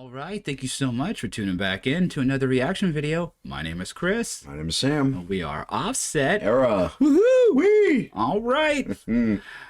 All right, thank you so much for tuning back in to another reaction video. My name is Chris. My name is Sam. We are Offset. Era. Woohoo! Wee! All right.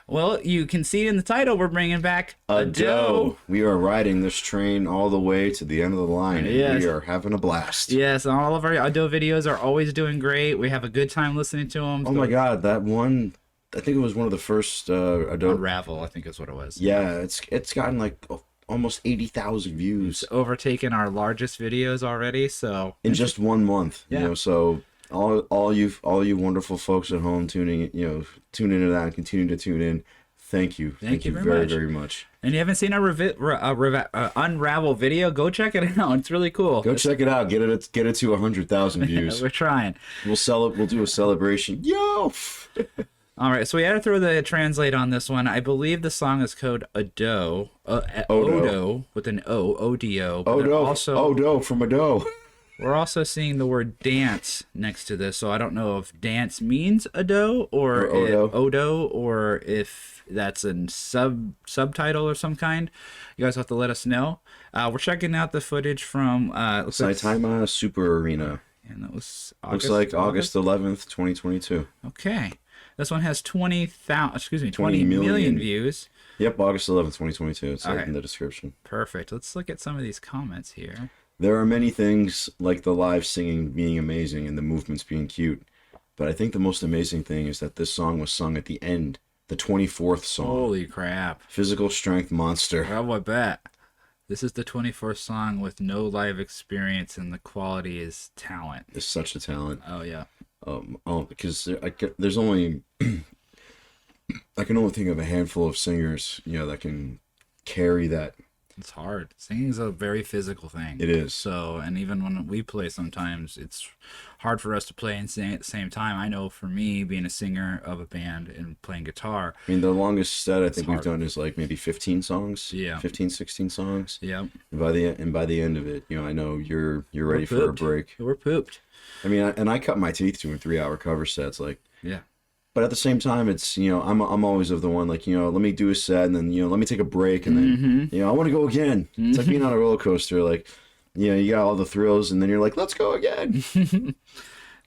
Well, you can see in the title, we're bringing back a dough. We are riding this train all the way to the end of the line. And Yes. we are having a blast. Yes, all of our Ado videos are always doing great. We have a good time listening to them. Oh my God, that one, I think it was one of the first Ado. Unravel, I think is what it was. Yeah, it's gotten like almost 80,000 views. It's overtaken our largest videos already, so in just 1 month. Yeah. You know, so all you wonderful folks at home tune into that and continue to tune in. Thank you. Thank you very very, much. very much. And you haven't seen our Unravel video, go check it out. It's really cool. Go check it out. Get it to 100,000 views. We're trying. We'll do a celebration. Yo! All right, so we had to throw the translate on this one. I believe the song is called Ado, Odo with an O, O-D-O. Odo from Ado. We're also seeing the word dance next to this, so I don't know if dance means Ado or Odo. if Odo, or if that's a subtitle or some kind. You guys have to let us know. We're checking out the footage from Saitama Super Arena. And that was Looks like August 11th, 2022. Okay. This one has 20 million million views. Yep, August 11th, 2022. It's Okay. in the description. Perfect. Let's look at some of these comments here. There are many things like the live singing being amazing and the movements being cute, but I think the most amazing thing is that this song was sung at the end, the 24th song. Holy crap. Physical Strength Monster. How about that? This is the 24th song with no live experience, and the quality is talent. Is such a talent. Oh, yeah. Because there's only I can only think of a handful of singers, that can carry that. It's hard. Singing is a very physical thing. It is. So, and even when we play sometimes, it's hard for us to play and sing at the same time. I know for me, being a singer of a band and playing guitar. I mean, the longest set I think we've hard. done is like maybe 15 songs. Yeah. 15, 16 songs. Yep. And by the end of it, I know you're ready for a break. We're pooped. I mean, I cut my teeth doing 3-hour cover sets, Yeah. But at the same time, it's I'm always of the one like let me do a set and then let me take a break and then I want to go again. It's like being on a roller coaster, like you got all the thrills and then you're like, let's go again.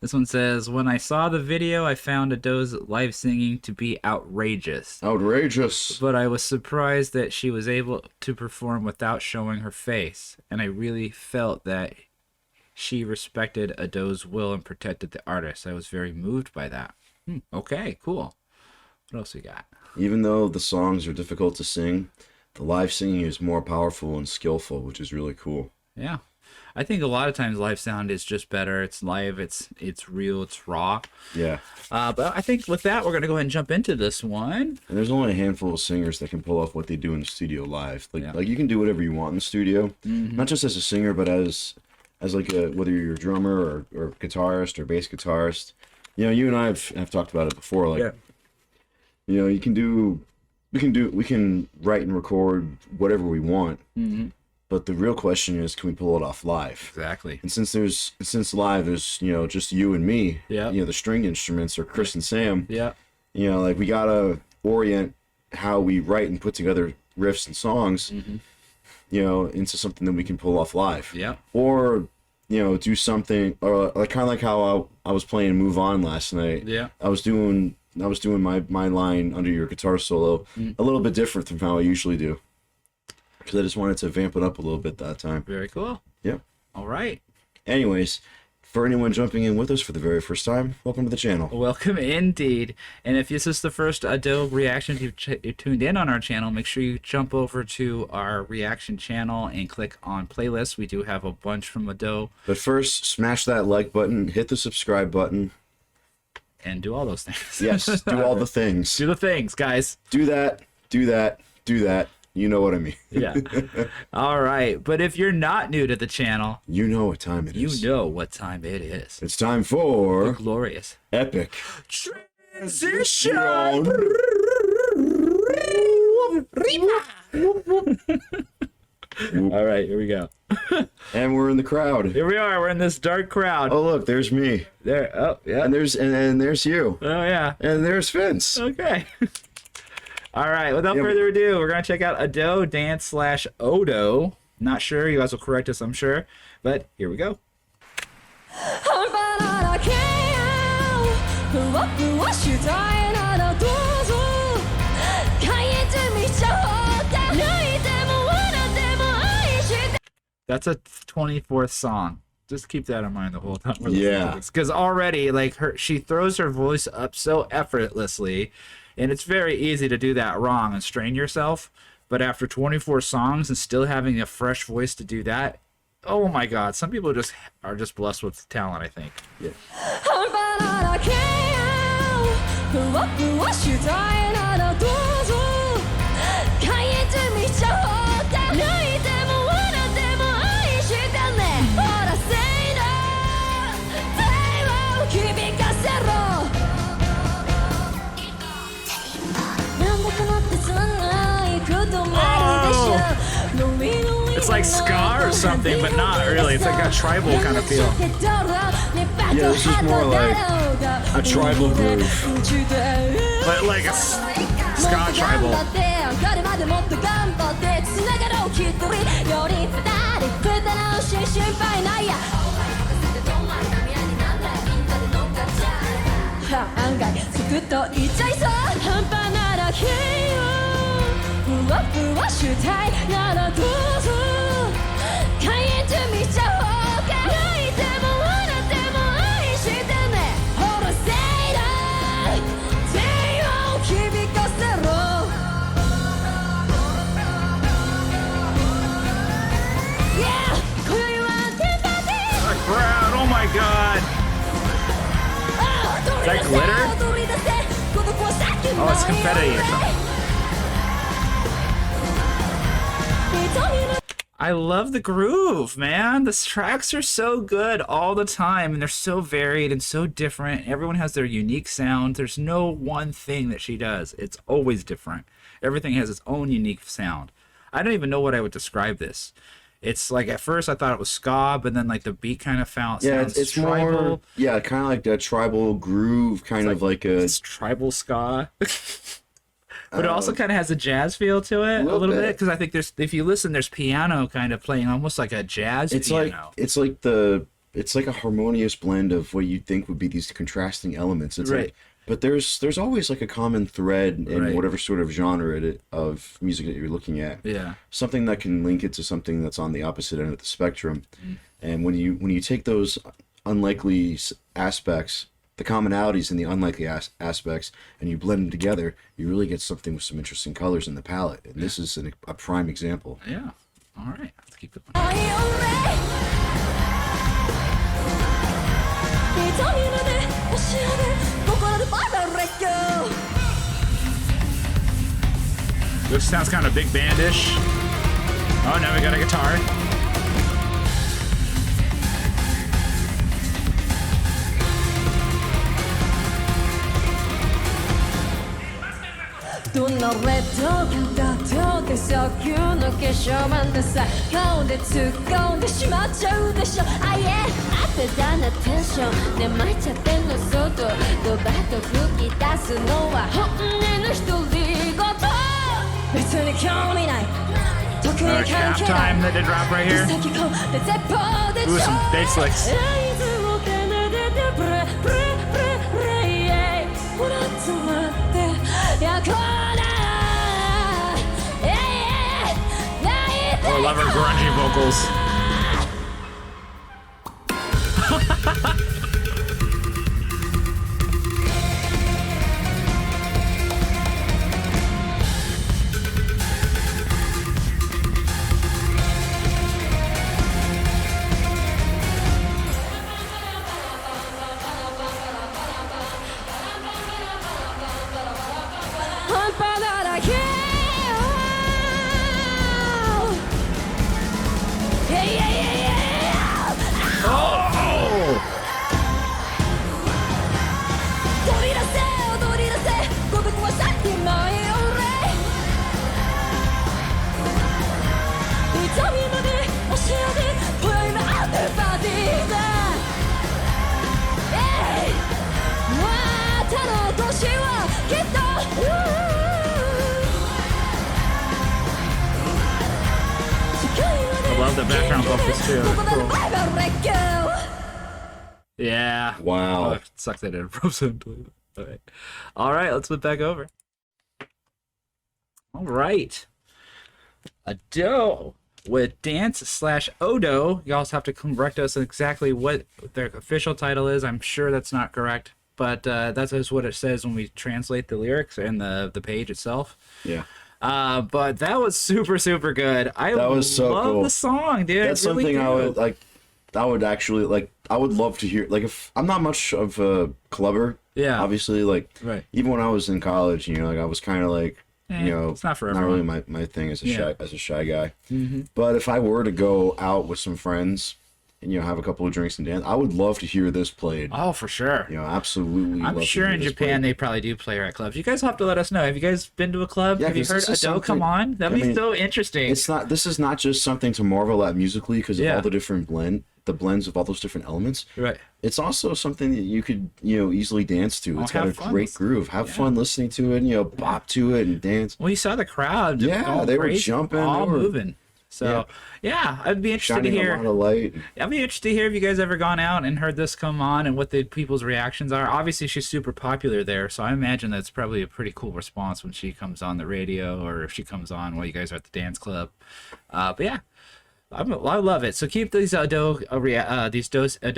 This one says, when I saw the video, I found Ado's live singing to be outrageous. Outrageous. But I was surprised that she was able to perform without showing her face, and I really felt that she respected Ado's will and protected the artist. I was very moved by that. Okay, cool. What else we got? Even though the songs are difficult to sing, the live singing is more powerful and skillful, which is really cool. Yeah. I think a lot of times live sound is just better. It's live, it's real, it's raw. Yeah. But I think with that, we're going to go ahead and jump into this one. And there's only a handful of singers that can pull off what they do in the studio live. Like, Yeah. like you can do whatever you want in the studio, not just as a singer, but as like whether you're a drummer or guitarist or bass guitarist. You and I have talked about it before. Like, we can write and record whatever we want. But the real question is, can we pull it off live? Exactly. And since live there's just you and me. Yeah. The string instruments are Chris and Sam. Yeah. Like we gotta orient how we write and put together riffs and songs. Into something that we can pull off live. Yeah. Or do something, or like kind of like how I was playing Move On last night. Yeah. I was doing my line under your guitar solo a little bit different from how I usually do, because I just wanted to vamp it up a little bit that time. Very cool. Yeah. All right. Anyways, for anyone jumping in with us for the very first time, welcome to the channel. Welcome indeed. And if this is the first Ado reaction you tuned in on our channel, make sure you jump over to our reaction channel and click on playlists. We do have a bunch from Ado. But first, smash that like button, hit the subscribe button. And do all those things. Yes, do all the things. Do the things, guys. Do that, do that, do that. You know what I mean. Yeah. All right. But if you're not new to the channel, you know what time it is. You know what time it is. It's time for glorious epic transition. All right, here we go. And we're in the crowd. Here we are. We're in this dark crowd. Oh, look, there's me. There. Oh, yeah. And there's you. Oh, yeah. And there's Vince. Okay. All right. Without further ado, we're gonna check out Ado Dance / Odo. Not sure. You guys will correct us, I'm sure. But here we go. That's a 24th song. Just keep that in mind the whole time. Yeah. Because already, like, she throws her voice up so effortlessly, and it's very easy to do that wrong and strain yourself. But after 24 songs and still having a fresh voice to do that, oh my God! Some people just are just blessed with talent, I think. Yeah. It's like ska or something, but not really. It's like a tribal kind of feel. Yeah, this is more like a tribal groove. But like a ska tribal. Oh my God! Is that glitter? Oh, it's confetti or something. I love the groove, man. The tracks are so good all the time, and they're so varied and so different. Everyone has their unique sound. There's no one thing that she does. It's always different. Everything has its own unique sound. I don't even know what I would describe this. It's like at first I thought it was ska, but then like the beat kind of sounds it's tribal. More, yeah, kind of like that tribal groove, kind of like a... It's tribal ska. But it also kind of has a jazz feel to it a little bit, because I think if you listen, there's piano kind of playing almost like a jazz piano. It's like a harmonious blend of what you'd think would be these contrasting elements. It's right. But there's always like a common thread in whatever sort of genre of music that you're looking at. Yeah. Something that can link it to something that's on the opposite end of the spectrum. And when you take those unlikely aspects, the commonalities and the unlikely aspects, and you blend them together, you really get something with some interesting colors in the palette. And this is a prime example. Yeah. All right. Let's keep going. This sounds kind of big bandish. Oh, now we got a guitar. Halftime that did drop right here. Ooh, some bass licks. Oh, I love her grungy vocals. background vocals too. Cool. Yeah. Wow. Oh, it sucks I didn't frozen. All right, let's flip back over. All right. Ado with Dance/Odo. You also have to correct us exactly what their official title is. I'm sure that's not correct, but that's just what it says when we translate the lyrics and the page itself. Yeah. But that was super, super good. That was so love cool. the song, dude. That's I really something do. I would like. I would actually like. I would love to hear. Like, if I'm not much of a clubber. Yeah. Obviously, like, Right. even when I was in college, like I was kind of like, it's not for not everyone. really my thing as a shy guy. Mm-hmm. But if I were to go out with some friends and have a couple of drinks and dance, I would love to hear this played. Oh, for sure. Absolutely. I'm love sure to hear in this Japan played. they probably do play her at clubs. You guys have to let us know. Have you guys been to a club? Yeah, Have you 'cause heard this is Ado come something- on? That'd I be mean, so interesting. This is not just something to marvel at musically because of Yeah. all the different blends of all those different elements. Right. It's also something that you could easily dance to. It's got a have fun great listening. groove. Have fun listening to it. Bop to it and dance. Well, you saw the crowd. Yeah, going they were crazy, jumping, all they were- moving. So, yeah, I'd be interested to Shining a hear. lot of light. I'd be interested to hear if you guys ever gone out and heard this come on and what the people's reactions are. Obviously, she's super popular there, so I imagine that's probably a pretty cool response when she comes on the radio or if she comes on while you guys are at the dance club. But yeah, I love it. So keep these Ado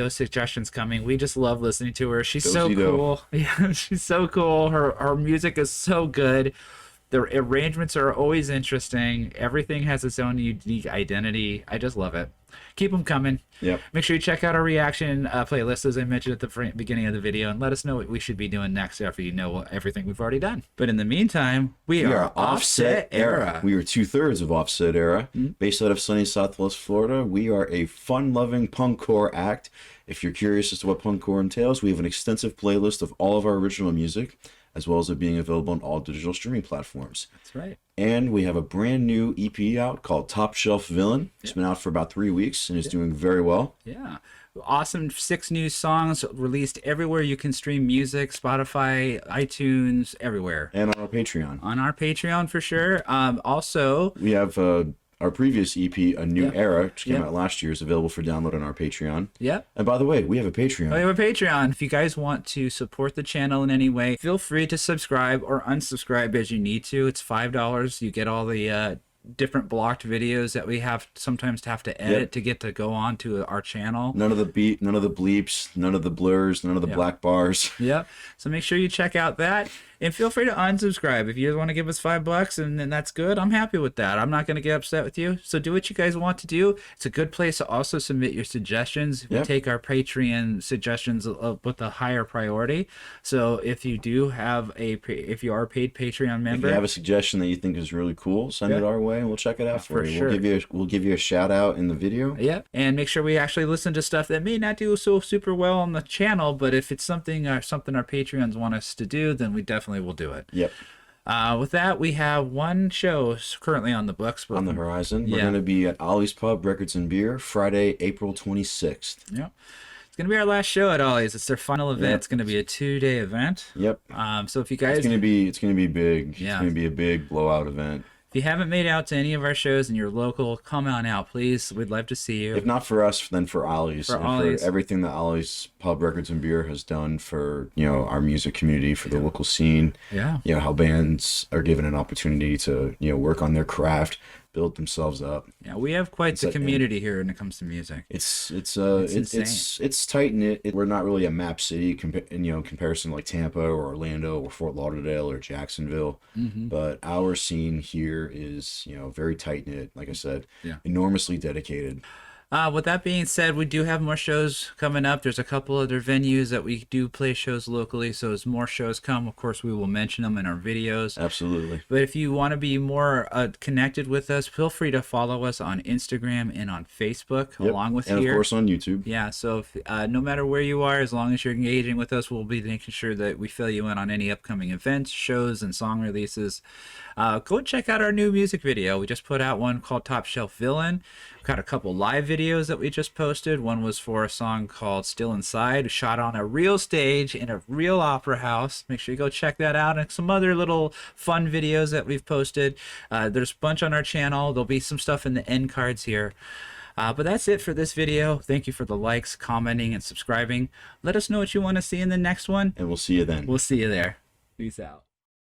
suggestions coming. We just love listening to her. She's so Dozy-do. cool. Yeah, she's so cool. Her music is so good. The arrangements are always interesting. Everything has its own unique identity. I just love it. Keep them coming. Yep. Make sure you check out our reaction playlist, as I mentioned at the beginning of the video, and let us know what we should be doing next after you know everything we've already done. But in the meantime, we are Offset Era. We are 2/3 of Offset Era. Based out of sunny Southwest Florida, we are a fun-loving punkcore act. If you're curious as to what punkcore entails, we have an extensive playlist of all of our original music, as well as it being available on all digital streaming platforms. That's right. And we have a brand new EP out called Top Shelf Villain. It's been out for about 3 weeks and is doing very well. Yeah. Awesome 6 new songs released everywhere you can stream music, Spotify, iTunes, everywhere. And on our Patreon. On our Patreon for sure. Also, We have our previous EP, A New Yep. Era, which came Yep. out last year, is available for download on our Patreon. yep. And by the way, we have a Patreon. We have a Patreon. If you guys want to support the channel in any way, feel free to subscribe or unsubscribe as you need to. It's $5. You get all the different blocked videos that we sometimes have to edit Yep. to get to go on to our channel. None of the beat, none of the bleeps, none of the blurs, none of the black bars. Yep. So make sure you check out that. And feel free to unsubscribe. If you want to give us $5 and then that's good, I'm happy with that. I'm not going to get upset with you. So do what you guys want to do. It's a good place to also submit your suggestions. We Yep. take our Patreon suggestions with a higher priority. So if you do have if you are a paid Patreon If member, you have a suggestion that you think is really cool, send it our way and we'll check it out for you. sure. We'll give you a shout out in the video. yeah, and make sure we actually listen to stuff that may not do so super well on the channel, but if it's something our Patreons want us to do, then we definitely will do it. Yep. With that, we have one show currently on the books. On the horizon. We're Yeah. going to be at Ollie's Pub, Records and Beer, Friday, April 26th. Yeah. It's going to be our last show at Ollie's. It's their final event. Yep. It's going to be a 2-day event. Yep. So if you guys, It's gonna be big. Yeah. It's gonna be a big blowout event. if you haven't made out to any of our shows and you're local, come on out, please. We'd love to see you. If not for us, then for Ollie's. For and Ollie's. for everything that Ollie's Pub, Records and Beer has done for our music community, for the local scene. Yeah. How bands are given an opportunity to work on their craft, build themselves up. Yeah, we have quite the like- community here when it comes to music. It's insane. it's tight knit. We're not really a map city in comparison to like Tampa or Orlando or Fort Lauderdale or Jacksonville. But our scene here is very tight knit. Like I said, Yeah. enormously dedicated. With that being said, we do have more shows coming up. There's a couple other venues that we do play shows locally. So as more shows come, of course, we will mention them in our videos. Absolutely. But if you want to be more connected with us, feel free to follow us on Instagram and on Facebook, Yep. along with and here. of course on YouTube. Yeah, so if, no matter where you are, as long as you're engaging with us, we'll be making sure that we fill you in on any upcoming events, shows, and song releases. Go check out our new music video. We just put out one called Top Shelf Villain. We've got a couple live videos that we just posted. One was for a song called Still Inside, shot on a real stage in a real opera house. Make sure you go check that out, and some other little fun videos that we've posted. There's a bunch on our channel. There'll be some stuff in the end cards here. But that's it for this video. Thank you for the likes, commenting, and subscribing. Let us know what you want to see in the next one. And we'll see you then. We'll see you there. Peace out.